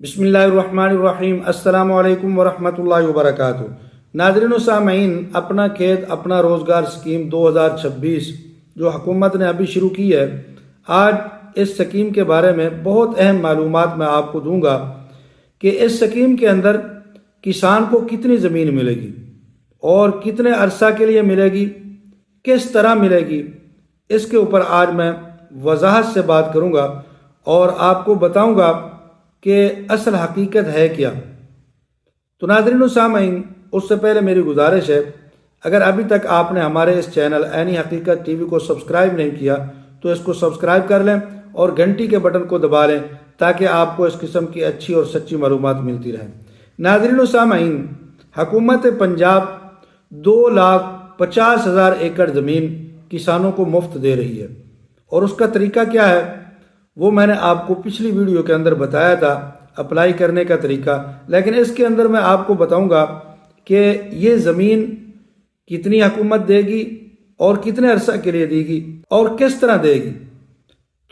بسم اللہ الرحمن الرحیم۔ السلام علیکم ورحمۃ اللہ وبرکاتہ۔ ناظرین و سامعین، اپنا کھیت اپنا روزگار اسکیم 2026 جو حکومت نے ابھی شروع کی ہے، آج اس سکیم کے بارے میں بہت اہم معلومات میں آپ کو دوں گا کہ اس سکیم کے اندر کسان کو کتنی زمین ملے گی اور کتنے عرصہ کے لیے ملے گی، کس طرح ملے گی، اس کے اوپر آج میں وضاحت سے بات کروں گا اور آپ کو بتاؤں گا کہ اصل حقیقت ہے کیا۔ تو ناظرین و سامعین، اس سے پہلے میری گزارش ہے، اگر ابھی تک آپ نے ہمارے اس چینل عینی حقیقت ٹی وی کو سبسکرائب نہیں کیا تو اس کو سبسکرائب کر لیں اور گھنٹی کے بٹن کو دبا لیں تاکہ آپ کو اس قسم کی اچھی اور سچی معلومات ملتی رہیں۔ ناظرین و سامعین، حکومت پنجاب 2,50,000 ایکڑ زمین کسانوں کو مفت دے رہی ہے، اور اس کا طریقہ کیا ہے وہ میں نے آپ کو پچھلی ویڈیو کے اندر بتایا تھا، اپلائی کرنے کا طریقہ، لیکن اس کے اندر میں آپ کو بتاؤں گا کہ یہ زمین کتنی حکومت دے گی اور کتنے عرصہ کے لیے دے گی اور کس طرح دے گی۔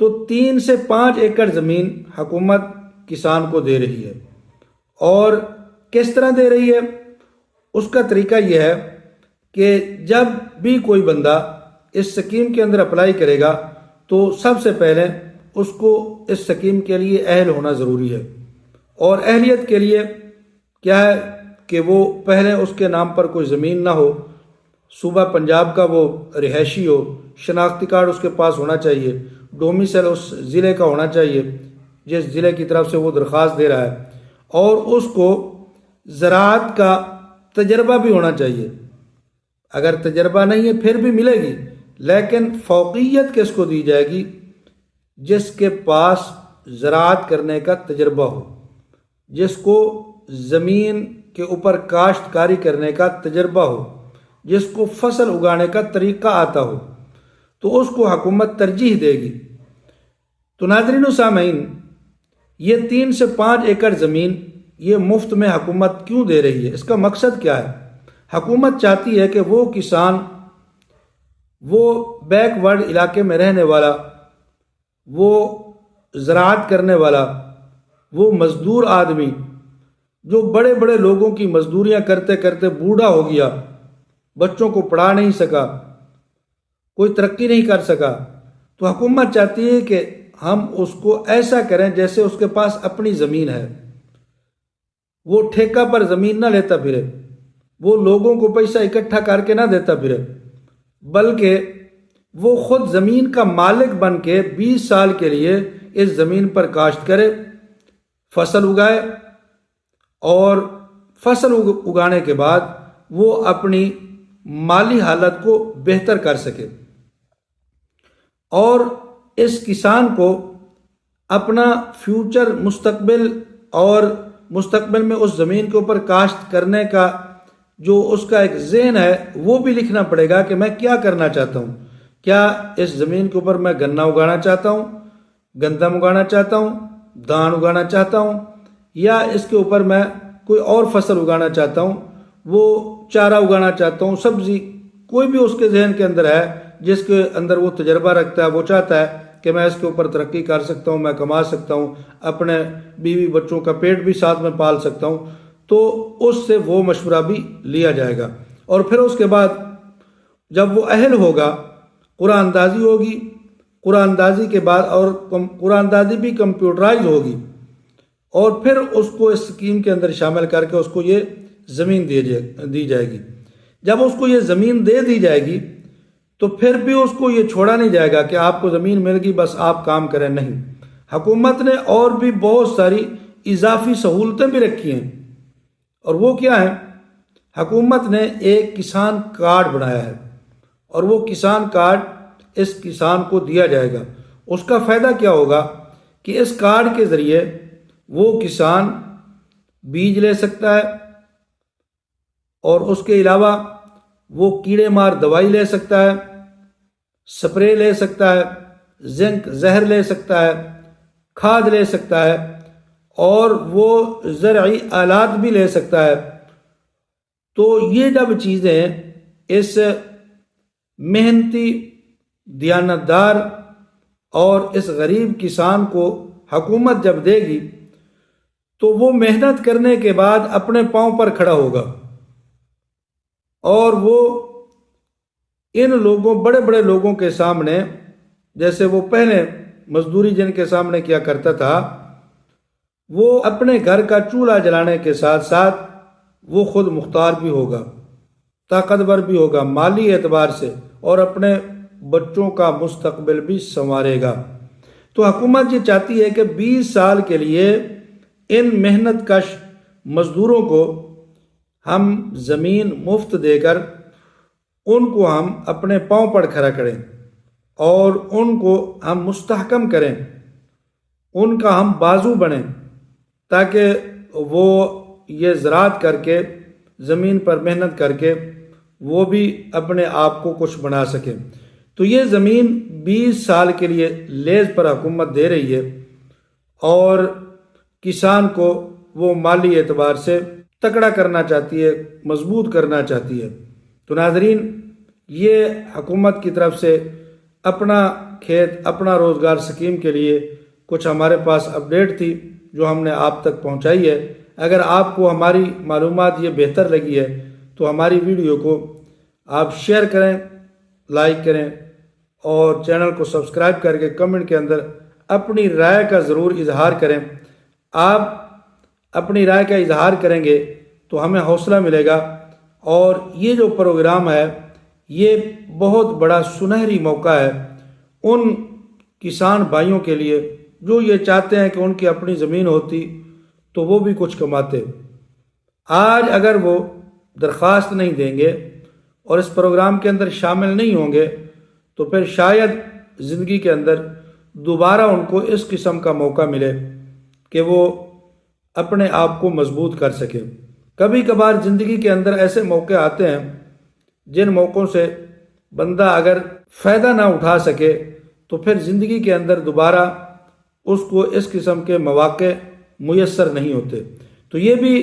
تو 3 سے 5 ایکڑ زمین حکومت کسان کو دے رہی ہے، اور کس طرح دے رہی ہے اس کا طریقہ یہ ہے کہ جب بھی کوئی بندہ اس سکیم کے اندر اپلائی کرے گا تو سب سے پہلے اس کو اس سکیم کے لیے اہل ہونا ضروری ہے، اور اہلیت کے لیے کیا ہے کہ وہ پہلے اس کے نام پر کوئی زمین نہ ہو، صوبہ پنجاب کا وہ رہائشی ہو، شناختی کارڈ اس کے پاس ہونا چاہیے، ڈومیسائل اس ضلع کا ہونا چاہیے جس ضلع کی طرف سے وہ درخواست دے رہا ہے، اور اس کو زراعت کا تجربہ بھی ہونا چاہیے۔ اگر تجربہ نہیں ہے پھر بھی ملے گی، لیکن فوقیت کس کو دی جائے گی؟ جس کے پاس زراعت کرنے کا تجربہ ہو، جس کو زمین کے اوپر کاشتکاری کرنے کا تجربہ ہو، جس کو فصل اگانے کا طریقہ آتا ہو، تو اس کو حکومت ترجیح دے گی۔ تو ناظرین و سامعین، یہ 3 سے 5 ایکڑ زمین یہ مفت میں حکومت کیوں دے رہی ہے؟ اس کا مقصد کیا ہے؟ حکومت چاہتی ہے کہ وہ کسان، وہ بیک ورڈ علاقے میں رہنے والا، وہ زراعت کرنے والا، وہ مزدور آدمی جو بڑے بڑے لوگوں کی مزدوریاں کرتے کرتے بوڑھا ہو گیا، بچوں کو پڑھا نہیں سکا، کوئی ترقی نہیں کر سکا، تو حکومت چاہتی ہے کہ ہم اس کو ایسا کریں جیسے اس کے پاس اپنی زمین ہے، وہ ٹھیکہ پر زمین نہ لیتا پھرے، وہ لوگوں کو پیسہ اکٹھا کر کے نہ دیتا پھرے، بلکہ وہ خود زمین کا مالک بن کے 20 سال کے لیے اس زمین پر کاشت کرے، فصل اگائے، اور فصل اگانے کے بعد وہ اپنی مالی حالت کو بہتر کر سکے، اور اس کسان کو اپنا فیوچر مستقبل اور مستقبل میں اس زمین کے اوپر کاشت کرنے کا جو اس کا ایک ذہن ہے وہ بھی لکھنا پڑے گا کہ میں کیا کرنا چاہتا ہوں۔ کیا اس زمین کے اوپر میں گنا اگانا چاہتا ہوں، گندم اگانا چاہتا ہوں، دان اگانا چاہتا ہوں، یا اس کے اوپر میں کوئی اور فصل اگانا چاہتا ہوں، وہ چارہ اگانا چاہتا ہوں، سبزی، کوئی بھی اس کے ذہن کے اندر ہے جس کے اندر وہ تجربہ رکھتا ہے، وہ چاہتا ہے کہ میں اس کے اوپر ترقی کر سکتا ہوں، میں کما سکتا ہوں، اپنے بیوی بچوں کا پیٹ بھی ساتھ میں پال سکتا ہوں، تو اس سے وہ مشورہ بھی لیا جائے گا۔ اور پھر اس کے بعد جب وہ اہل ہوگا، قرآن اندازی ہوگی، قرآن اندازی کے بعد اور قرآن اندازی بھی کمپیوٹرائز ہوگی، اور پھر اس کو اس اسکیم کے اندر شامل کر کے اس کو یہ زمین دی جائے گی۔ جب اس کو یہ زمین دے دی جائے گی تو پھر بھی اس کو یہ چھوڑا نہیں جائے گا کہ آپ کو زمین مل گئی بس آپ کام کریں، نہیں۔ حکومت نے اور بھی بہت ساری اضافی سہولتیں بھی رکھی ہیں، اور وہ کیا ہیں؟ حکومت نے ایک کسان کارڈ بنایا ہے، اور وہ کسان کارڈ اس کسان کو دیا جائے گا۔ اس کا فائدہ کیا ہوگا کہ اس کارڈ کے ذریعے وہ کسان بیج لے سکتا ہے، اور اس کے علاوہ وہ کیڑے مار دوائی لے سکتا ہے، سپرے لے سکتا ہے، زنک زہر لے سکتا ہے، کھاد لے سکتا ہے، اور وہ زرعی آلات بھی لے سکتا ہے۔ تو یہ جب چیزیں اس محنتی، دیانتدار اور اس غریب کسان کو حکومت جب دے گی تو وہ محنت کرنے کے بعد اپنے پاؤں پر کھڑا ہوگا، اور وہ ان لوگوں، بڑے بڑے لوگوں کے سامنے، جیسے وہ پہلے مزدوری جن کے سامنے کیا کرتا تھا، وہ اپنے گھر کا چولہا جلانے کے ساتھ ساتھ وہ خود مختار بھی ہوگا، طاقتور بھی ہوگا مالی اعتبار سے، اور اپنے بچوں کا مستقبل بھی سنوارے گا۔ تو حکومت یہ چاہتی ہے کہ 20 سال کے لیے ان محنت کش مزدوروں کو ہم زمین مفت دے کر ان کو ہم اپنے پاؤں پر کھڑا کریں، اور ان کو ہم مستحکم کریں، ان کا ہم بازو بنیں، تاکہ وہ یہ زراعت کر کے، زمین پر محنت کر کے وہ بھی اپنے آپ کو کچھ بنا سکیں۔ تو یہ زمین 20 سال کے لیے لیز پر حکومت دے رہی ہے، اور کسان کو وہ مالی اعتبار سے تکڑا کرنا چاہتی ہے، مضبوط کرنا چاہتی ہے۔ تو ناظرین، یہ حکومت کی طرف سے اپنا کھیت اپنا روزگار اسکیم کے لیے کچھ ہمارے پاس اپڈیٹ تھی جو ہم نے آپ تک پہنچائی ہے۔ اگر آپ کو ہماری معلومات یہ بہتر لگی ہے تو ہماری ویڈیو کو آپ شیئر کریں، لائک کریں، اور چینل کو سبسکرائب کر کے کمنٹ کے اندر اپنی رائے کا ضرور اظہار کریں۔ آپ اپنی رائے کا اظہار کریں گے تو ہمیں حوصلہ ملے گا، اور یہ جو پروگرام ہے یہ بہت بڑا سنہری موقع ہے ان کسان بھائیوں کے لیے جو یہ چاہتے ہیں کہ ان کی اپنی زمین ہوتی تو وہ بھی کچھ کماتے۔ آج اگر وہ درخواست نہیں دیں گے اور اس پروگرام کے اندر شامل نہیں ہوں گے تو پھر شاید زندگی کے اندر دوبارہ ان کو اس قسم کا موقع ملے کہ وہ اپنے آپ کو مضبوط کر سکے۔ کبھی کبھار زندگی کے اندر ایسے موقع آتے ہیں جن موقعوں سے بندہ اگر فائدہ نہ اٹھا سکے تو پھر زندگی کے اندر دوبارہ اس کو اس قسم کے مواقع میسر نہیں ہوتے۔ تو یہ بھی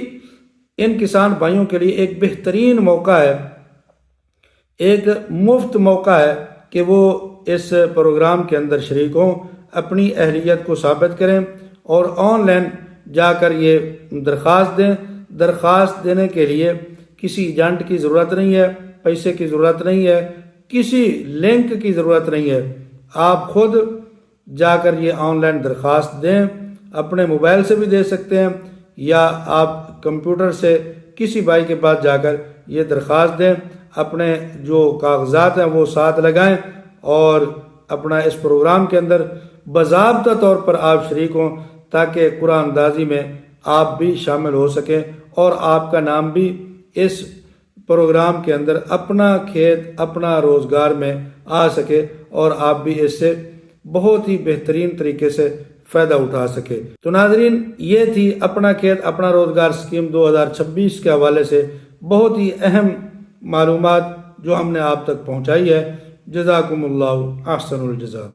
ان کسان بھائیوں کے لیے ایک بہترین موقع ہے، ایک مفت موقع ہے کہ وہ اس پروگرام کے اندر شریک ہوں، اپنی اہلیت کو ثابت کریں، اور آن لائن جا کر یہ درخواست دیں۔ درخواست دینے کے لیے کسی ایجنٹ کی ضرورت نہیں ہے، پیسے کی ضرورت نہیں ہے، کسی لنک کی ضرورت نہیں ہے۔ آپ خود جا کر یہ آن لائن درخواست دیں، اپنے موبائل سے بھی دے سکتے ہیں، یا آپ کمپیوٹر سے کسی بھائی کے پاس جا کر یہ درخواست دیں، اپنے جو کاغذات ہیں وہ ساتھ لگائیں، اور اپنا اس پروگرام کے اندر باضابطہ طور پر آپ شریک ہوں، تاکہ قرآن اندازی میں آپ بھی شامل ہو سکیں، اور آپ کا نام بھی اس پروگرام کے اندر اپنا کھیت اپنا روزگار میں آ سکے، اور آپ بھی اس سے بہت ہی بہترین طریقے سے فائدہ اٹھا سکے۔ تو ناظرین، یہ تھی اپنا کھیت اپنا روزگار اسکیم 2026 کے حوالے سے بہت ہی اہم معلومات جو ہم نے آپ تک پہنچائی ہے۔ جزاکم اللہ احسن الجزا۔